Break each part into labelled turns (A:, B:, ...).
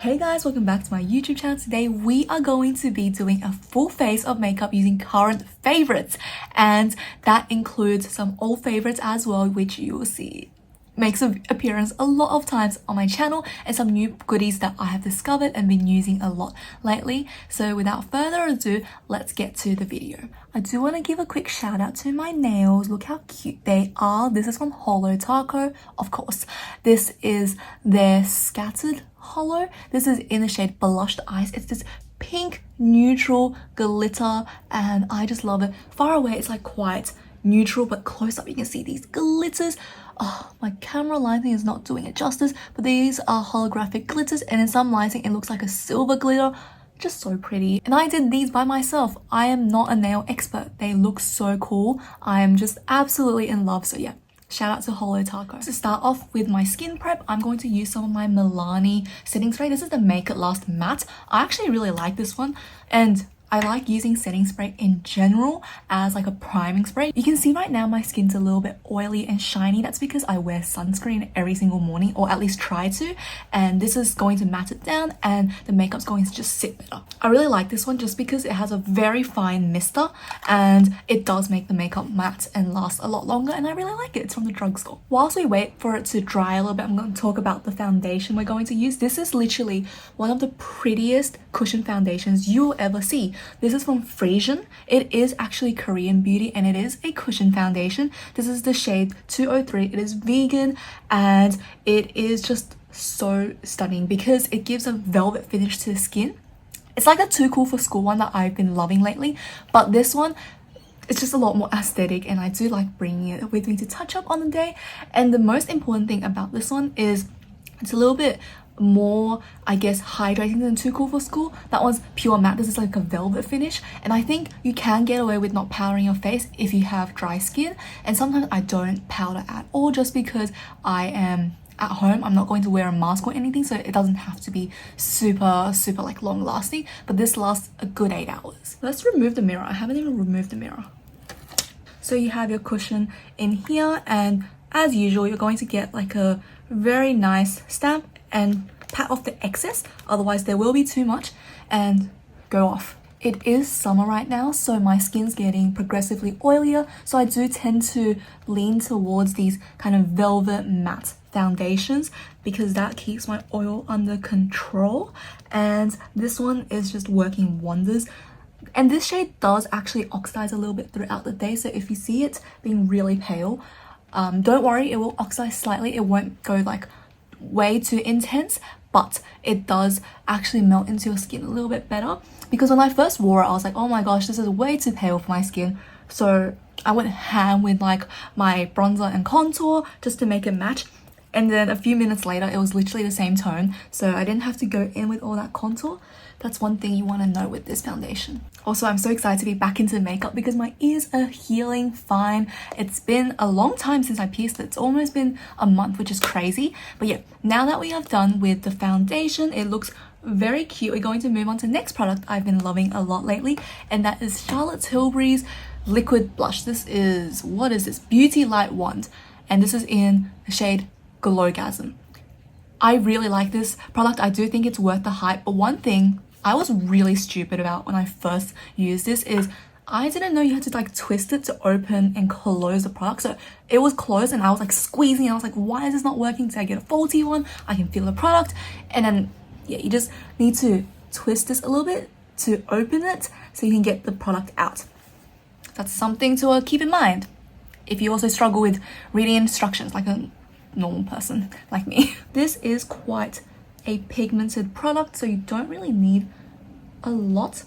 A: Hey guys, welcome back to my YouTube channel. Today we are going to be doing a full face of makeup using current favorites, and that includes some old favorites as well, which you will see makes an appearance a lot of times on my channel, and some new goodies that I have discovered and been using a lot lately. So without further ado, let's get to the video. I do want to give a quick shout out to my nails. Look how cute they are. This is from Holo Taco, of course. This is their scattered holo. This is in the shade Blushed Ice. It's this pink neutral glitter and I just love it. Far away it's like quite neutral, but close up you can see these glitters. Oh, my camera lighting is not doing it justice, but these are holographic glitters, and in some lighting it looks like a silver glitter. Just so pretty. And I did these by myself. I am not a nail expert. They look so cool. I am just absolutely in love. So yeah, shout out to Holo Taco. To start off with my skin prep, I'm going to use some of my Milani setting spray. This is the Make It Last matte. I actually really like this one, and I like using setting spray in general as like a priming spray. You can see right now my skin's a little bit oily and shiny. That's because I wear sunscreen every single morning, or at least try to, and this is going to matte it down and the makeup's going to just sit better. I really like this one just because it has a very fine mister and it does make the makeup matte and last a lot longer, and I really like it. It's from the drugstore. Whilst we wait for it to dry a little bit, I'm going to talk about the foundation we're going to use. This is literally one of the prettiest cushion foundations you'll ever see. This is from Freshian. It is actually Korean beauty and it is a cushion foundation. This is the shade 203. It is vegan and it is just so stunning because it gives a velvet finish to the skin. It's like a Too Cool for School one that I've been loving lately, but this one, it's just a lot more aesthetic and I do like bringing it with me to touch up on the day. And the most important thing about this one is it's a little bit more, I guess, hydrating than Too Cool for School. That one's pure matte. This is like a velvet finish, and I think you can get away with not powdering your face if you have dry skin. And sometimes I don't powder at all just because I am at home. I'm not going to wear a mask or anything, so it doesn't have to be super like long lasting, but this lasts a good 8 hours. Let's remove the mirror. I haven't even removed the mirror. So you have your cushion in here, and as usual you're going to get like a very nice stamp and pat off the excess, otherwise there will be too much, and go off. It is summer right now, so my skin's getting progressively oilier, so I do tend to lean towards these kind of velvet matte foundations because that keeps my oil under control, and this one is just working wonders. And this shade does actually oxidize a little bit throughout the day, so if you see it being really pale, don't worry, it will oxidize slightly. It won't go like way too intense, but it does actually melt into your skin a little bit better, because when I first wore it I was like, oh my gosh, this is way too pale for my skin, so I went ham with like my bronzer and contour just to make it match, and then a few minutes later it was literally the same tone, so I didn't have to go in with all that contour. That's one thing you want to know with this foundation. Also, I'm so excited to be back into makeup because my ears are healing fine. It's been a long time since I pierced it. It's almost been a month, which is crazy. But yeah, now that we have done with the foundation, it looks very cute. We're going to move on to the next product I've been loving a lot lately, and that is Charlotte Tilbury's liquid blush. This is, what is this? Beauty Light Wand, and this is in the shade Glowgasm. I really like this product. I do think it's worth the hype, but one thing I was really stupid about when I first used this is I didn't know you had to like twist it to open and close the product. So it was closed and I was like squeezing. I was like, why is this not working? Did I get a faulty one? I can feel the product. And then yeah, you just need to twist this a little bit to open it so you can get the product out. That's something to keep in mind if you also struggle with reading instructions like a normal person like me. This is quite a pigmented product, so you don't really need a lot,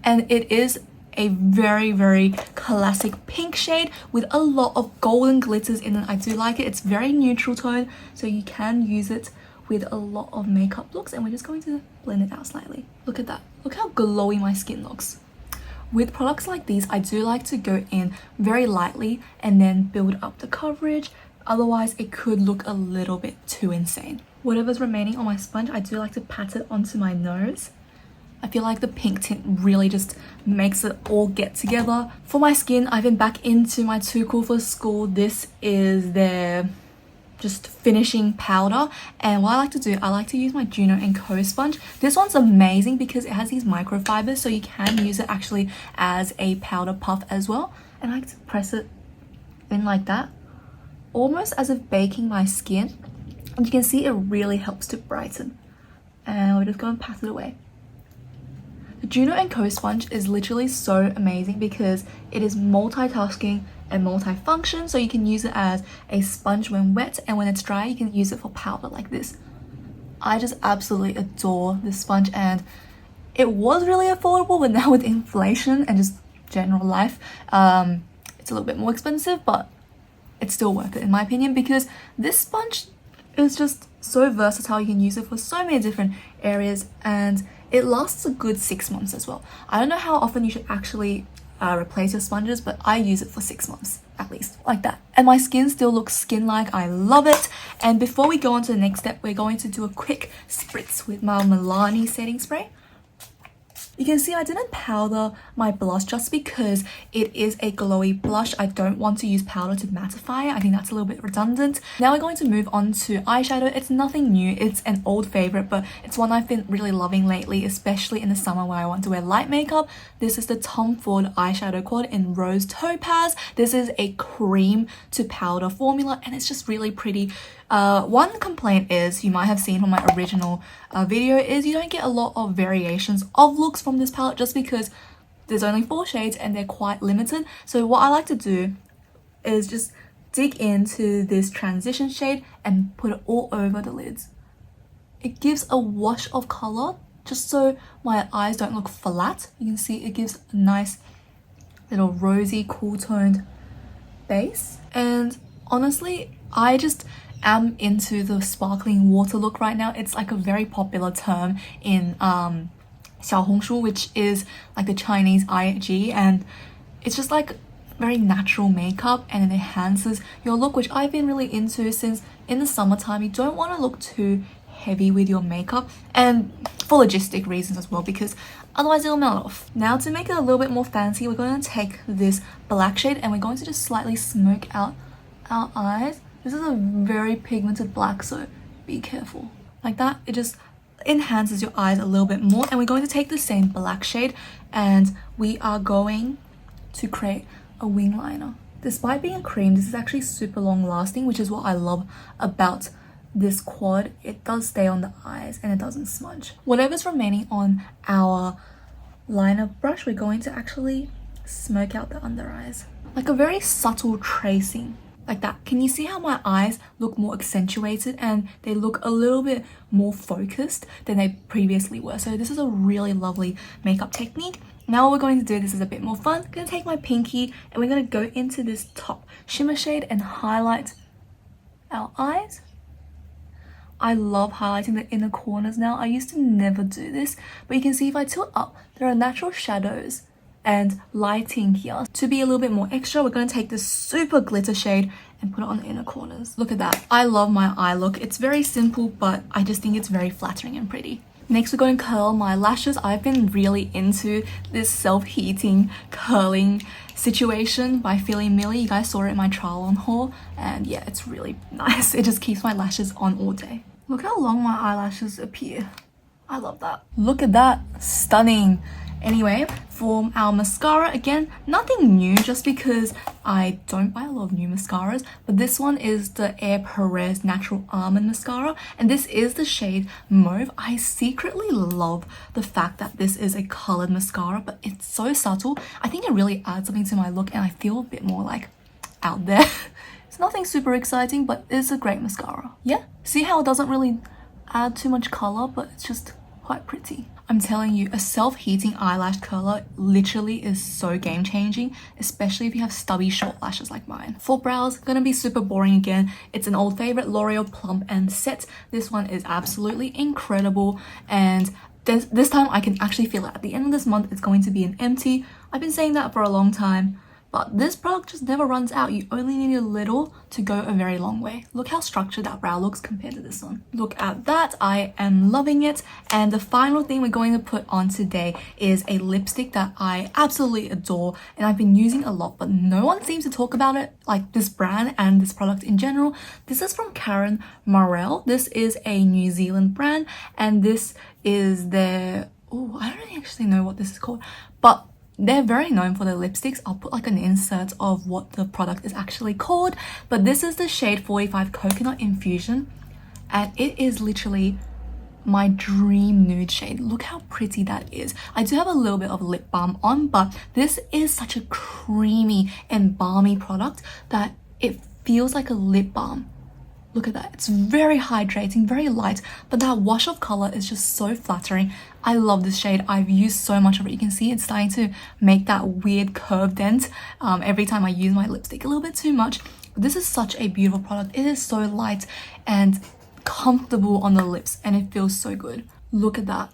A: and it is a very classic pink shade with a lot of golden glitters in it. I do like it. It's very neutral tone, so you can use it with a lot of makeup looks, and we're just going to blend it out slightly. Look at that. Look how glowy my skin looks. With products like these, I do like to go in very lightly and then build up the coverage. Otherwise, it could look a little bit too insane. Whatever's remaining on my sponge, I do like to pat it onto my nose. I feel like the pink tint really just makes it all get together. For my skin, I've been back into my Too Cool for School. This is their just finishing powder. And what I like to do, I like to use my Juno & Co sponge. This one's amazing because it has these microfibers, so you can use it actually as a powder puff as well. And I like to press it in like that, almost as if baking my skin. And you can see it really helps to brighten. And we're just going to pat it away. The Juno & Co sponge is literally so amazing because it is multitasking and multifunction, so you can use it as a sponge when wet, and when it's dry you can use it for powder like this. I just absolutely adore this sponge, and it was really affordable, but now with inflation and just general life, it's a little bit more expensive, but it's still worth it in my opinion, because this sponge is just so versatile. You can use it for so many different areas, and it lasts a good 6 months as well. I don't know how often you should actually replace your sponges, but I use it for 6 months at least, like that. And my skin still looks skin-like. I love it. And before we go on to the next step, we're going to do a quick spritz with my Milani setting spray. You can see I didn't powder my blush just because it is a glowy blush. I don't want to use powder to mattify it. I think that's a little bit redundant. Now we're going to move on to eyeshadow. It's nothing new. It's an old favorite, but it's one I've been really loving lately, especially in the summer where I want to wear light makeup. This is the Tom Ford eyeshadow quad in Rose Topaz. This is a cream to powder formula, and it's just really pretty. One complaint is, you might have seen from my original video, is you don't get a lot of variations of looks from this palette just because there's only 4 shades and they're quite limited. So what I like to do is just dig into this transition shade and put it all over the lids. It gives a wash of color just so my eyes don't look flat. You can see it gives a nice little rosy, cool toned base. And honestly, I just am into the sparkling water look right now. It's like a very popular term in Xiaohongshu, which is like the Chinese IG, and it's just like very natural makeup, and it enhances your look, which I've been really into, since in the summertime you don't want to look too heavy with your makeup, and for logistic reasons as well, because otherwise it'll melt off. Now to make it a little bit more fancy, we're going to take this black shade and we're going to just slightly smoke out our eyes. This is a very pigmented black, so be careful. Like that, it just enhances your eyes a little bit more. And we're going to take the same black shade and we are going to create a wing liner. Despite being a cream, this is actually super long lasting, which is what I love about this quad. It does stay on the eyes and it doesn't smudge. Whatever's remaining on our liner brush, we're going to actually smoke out the under eyes. Like a very subtle tracing. Like that. Can you see how my eyes look more accentuated and they look a little bit more focused than they previously were? So this is a really lovely makeup technique. Now what we're going to do, this is a bit more fun. I'm going to take my pinky and we're going to go into this top shimmer shade and highlight our eyes. I love highlighting the inner corners now. I used to never do this, but you can see if I tilt up, there are natural shadows and lighting here. To be a little bit more extra, we're going to take this super glitter shade and put it on the inner corners. Look at that. I love my eye look. It's very simple, but I just think it's very flattering and pretty. Next, we're going to curl my lashes. I've been really into this self-heating curling situation by Philly Millie. You guys saw it in my trial on haul, and yeah, it's really nice. It just keeps my lashes on all day. Look how long my eyelashes appear. I love that. Look at that. Stunning. Anyway, for our mascara, again, nothing new just because I don't buy a lot of new mascaras, but this one is the Perez Natural Almond Mascara, and this is the shade Mauve. I secretly love the fact that this is a colored mascara, but it's so subtle. I think it really adds something to my look and I feel a bit more like out there. It's nothing super exciting, but it's a great mascara. Yeah, see how it doesn't really add too much color, but it's just quite pretty. I'm telling you, a self-heating eyelash curler literally is so game-changing, especially if you have stubby short lashes like mine. For brows, gonna be super boring again. It's an old favorite, L'Oreal Plump and Set. This one is absolutely incredible, and this time I can actually feel it. At the end of this month, it's going to be an empty. I've been saying that for a long time, But this product just never runs out. You only need a little to go a very long way. Look how structured that brow looks compared to this one. Look at that. I am loving it. And the final thing we're going to put on today is a lipstick that I absolutely adore and I've been using a lot, but no one seems to talk about it, like this brand and this product in general. This is from Murrell. This is a New Zealand brand and this is their, oh, I don't actually know what this is called, but they're very known for their lipsticks. I'll put like an insert of what the product is actually called, but this is the shade 45 Coconut Infusion and it is literally my dream nude shade. Look how pretty that is. I do have a little bit of lip balm on, but this is such a creamy and balmy product that it feels like a lip balm. Look at that. It's very hydrating, very light, but that wash of color is just so flattering. I love this shade. I've used so much of it. You can see it's starting to make that weird curve dent every time I use my lipstick a little bit too much. But this is such a beautiful product. It is so light and comfortable on the lips and it feels so good. Look at that.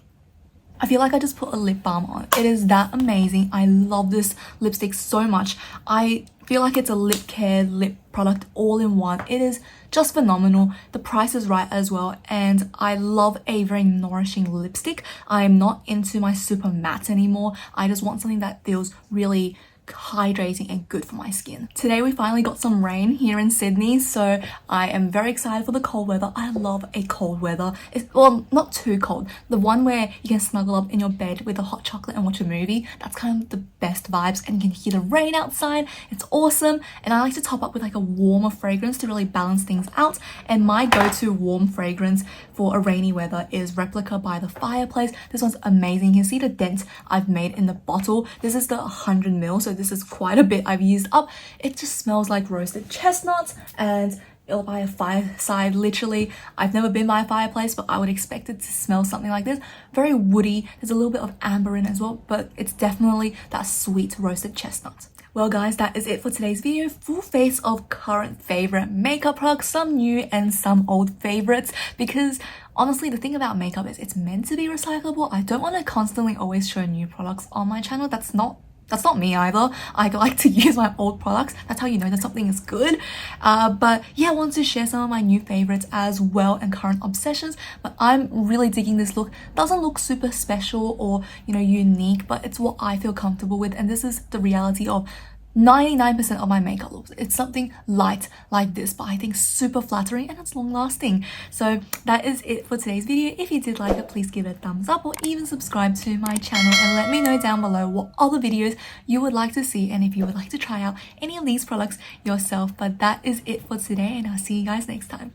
A: I feel like I just put a lip balm on. It is that amazing. I love this lipstick so much. I feel like it's a lip care lip product all in one. It is just phenomenal. The price is right as well and I love a very nourishing lipstick. I'm not into my super matte anymore. I just want something that feels really hydrating and good for my skin. Today we finally got some rain here in Sydney, so I am very excited for the cold weather. I love a cold weather. It's, well, not too cold. The one where you can snuggle up in your bed with a hot chocolate and watch a movie. That's kind of the best vibes and you can hear the rain outside. It's awesome and I like to top up with like a warmer fragrance to really balance things out, and my go-to warm fragrance for a rainy weather is Replica by the Fireplace. This one's amazing. You can see the dent I've made in the bottle. This is the 100ml, so this is quite a bit I've used up. It just smells like roasted chestnuts and by a fireside. Literally, I've never been by a fireplace, but I would expect it to smell something like this. Very woody. There's a little bit of amber in as well, but it's definitely that sweet roasted chestnut. Well guys, that is it for today's video. Full face of current favorite makeup products, some new and some old favorites, because honestly the thing about makeup is it's meant to be recyclable. I don't want to constantly always show new products on my channel. That's not me either. I like to use my old products. That's how you know that something is good. But yeah, I want to share some of my new favorites as well and current obsessions. But I'm really digging this look. Doesn't look super special or, you know, unique, but it's what I feel comfortable with. And this is the reality of 99% of my makeup looks. It's something light like this, but I think super flattering and it's long lasting. So that is it for today's video. If you did like it, please give it a thumbs up or even subscribe to my channel and let me know down below what other videos you would like to see and if you would like to try out any of these products yourself. But that is it for today and I'll see you guys next time.